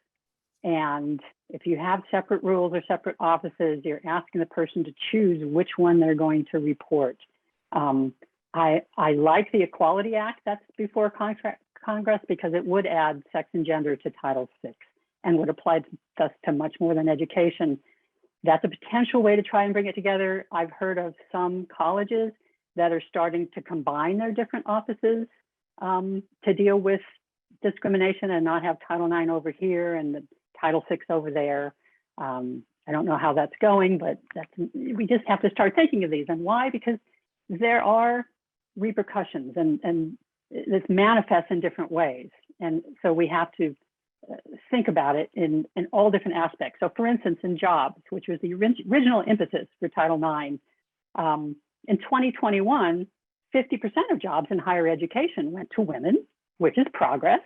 And if you have separate rules or separate offices, you're asking the person to choose which one they're going to report. I like the Equality Act that's before Congress, because it would add sex and gender to Title VI and would apply thus to much more than education. That's a potential way to try and bring it together. I've heard of some colleges that are starting to combine their different offices to deal with discrimination and not have Title IX over here and the Title VI over there. I don't know how that's going, but we just have to start thinking of these. And why? Because there are repercussions, and this manifests in different ways. And so we have to think about it in all different aspects. So for instance, in jobs, which was the original impetus for Title IX, in 2021, 50% of jobs in higher education went to women, which is progress,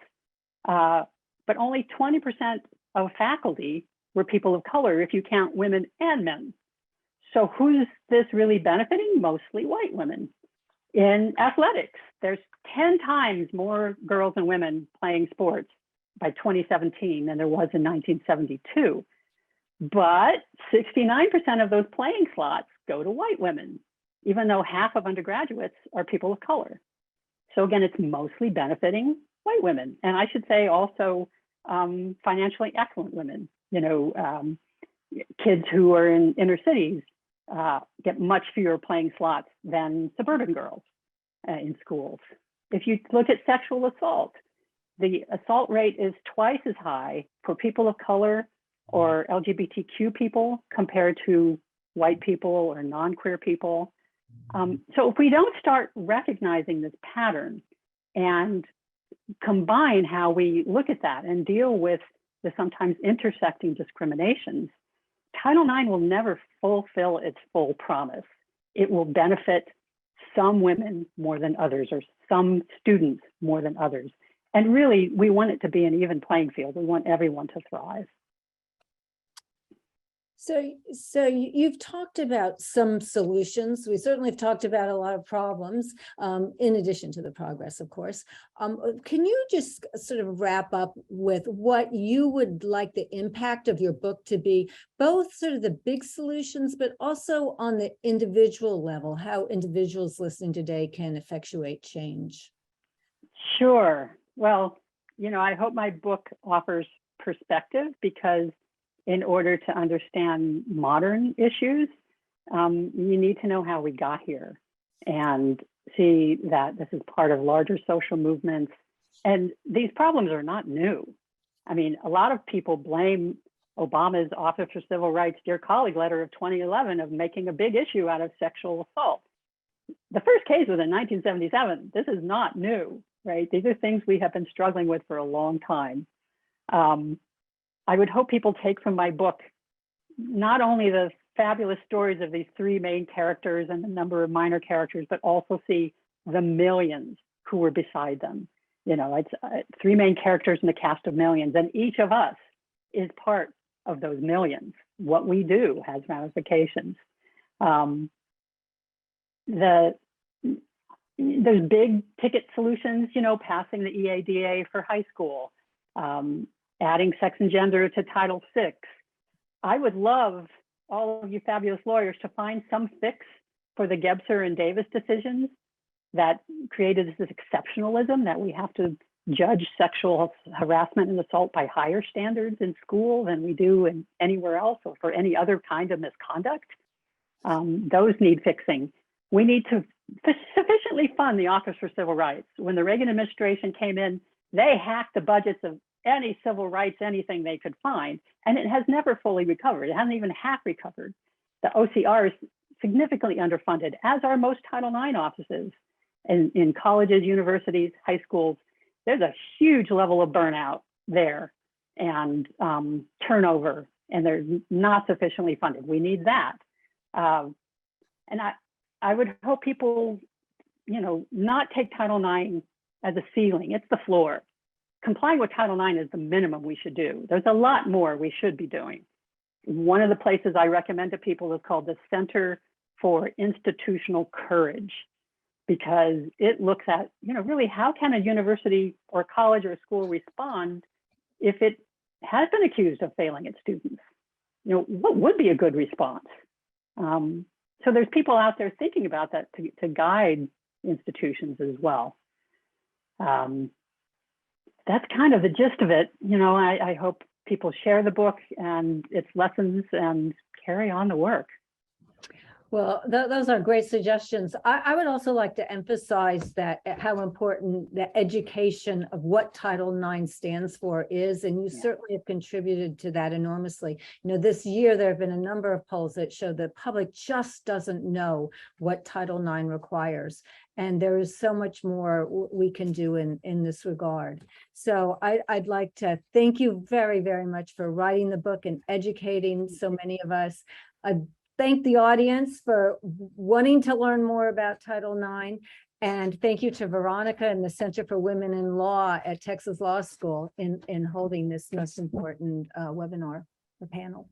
but only 20% of faculty were people of color if you count women and men. So who's this really benefiting? Mostly white women. In athletics, there's 10 times more girls and women playing sports by 2017 than there was in 1972. But 69% of those playing slots go to white women, even though half of undergraduates are people of color. So again, it's mostly benefiting white women. And I should say also financially excellent women. Kids who are in inner cities get much fewer playing slots than suburban girls in schools. If you look at sexual assault, the assault rate is twice as high for people of color or LGBTQ people compared to white people or non-queer people. So if we don't start recognizing this pattern and combine how we look at that and deal with the sometimes intersecting discriminations, Title IX will never fulfill its full promise. It will benefit some women more than others, or some students more than others. And really, we want it to be an even playing field. We want everyone to thrive. So you've talked about some solutions. We certainly have talked about a lot of problems, in addition to the progress, of course. Can you just sort of wrap up with what you would like the impact of your book to be, both sort of the big solutions, but also on the individual level, how individuals listening today can effectuate change? Sure. Well, I hope my book offers perspective, because in order to understand modern issues, you need to know how we got here and see that this is part of larger social movements. And these problems are not new. I mean, a lot of people blame Obama's Office for Civil Rights Dear Colleague letter of 2011 of making a big issue out of sexual assault. The first case was in 1977. This is not new, right? These are things we have been struggling with for a long time. I would hope people take from my book not only the fabulous stories of these three main characters and the number of minor characters, but also see the millions who were beside them. It's three main characters in a cast of millions, and each of us is part of those millions. What we do has ramifications. There's big ticket solutions, passing the EADA for high school, adding sex and gender to Title VI. I would love all of you fabulous lawyers to find some fix for the Gebser and Davis decisions that created this exceptionalism that we have to judge sexual harassment and assault by higher standards in school than we do in anywhere else or for any other kind of misconduct. Those need fixing. We need to sufficiently fund the Office for Civil Rights. When the Reagan administration came in, they hacked the budgets of any civil rights, anything they could find, and it has never fully recovered. It hasn't even half recovered. The OCR is significantly underfunded, as are most Title IX offices in colleges, universities, high schools. There's a huge level of burnout there and turnover, and they're not sufficiently funded. We need that. And I would hope people, not take Title IX as a ceiling. It's the floor. Complying with Title IX is the minimum we should do. There's a lot more we should be doing. One of the places I recommend to people is called the Center for Institutional Courage, because it looks at, really how can a university or college or school respond if it has been accused of failing its students? What would be a good response? So there's people out there thinking about that to guide institutions as well. That's kind of the gist of it. I hope people share the book and its lessons and carry on the work. Well, those are great suggestions. I would also like to emphasize that how important the education of what Title IX stands for is, and you certainly have contributed to that enormously. This year there have been a number of polls that show the public just doesn't know what Title IX requires, and there is so much more we can do in this regard. So I'd like to thank you very, very much for writing the book and educating so many of us. Thank the audience for wanting to learn more about Title IX. And thank you to Veronica and the Center for Women in Law at Texas Law School in holding this most important webinar or panel.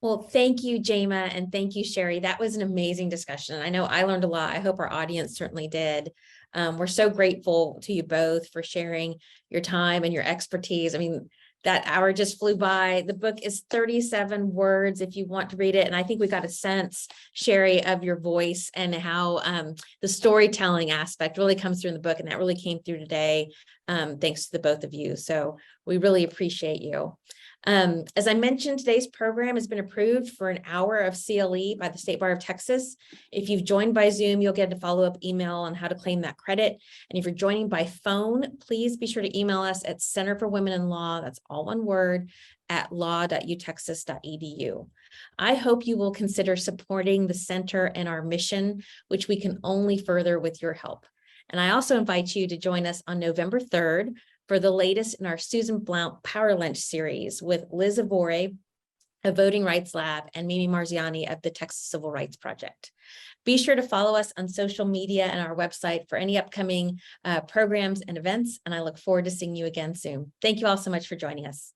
Well, thank you, Jayma, and thank you, Sherry. That was an amazing discussion. I know I learned a lot. I hope our audience certainly did. We're so grateful to you both for sharing your time and your expertise. I mean, that hour just flew by. The book is 37 words if you want to read it. And I think we got a sense, Sherry, of your voice and how the storytelling aspect really comes through in the book. And that really came through today, thanks to the both of you. So we really appreciate you. As I mentioned, today's program has been approved for an hour of CLE by the State Bar of Texas. If you've joined by Zoom, you'll get a follow-up email on how to claim that credit. And if you're joining by phone, please be sure to email us at Center for Women in Law, that's all one word, at law.utexas.edu. I hope you will consider supporting the center and our mission, which we can only further with your help. And I also invite you to join us on November 3rd for the latest in our Susan Blount Power Lunch series with Liz Avore of Voting Rights Lab and Mimi Marziani of the Texas Civil Rights Project. Be sure to follow us on social media and our website for any upcoming programs and events, and I look forward to seeing you again soon. Thank you all so much for joining us.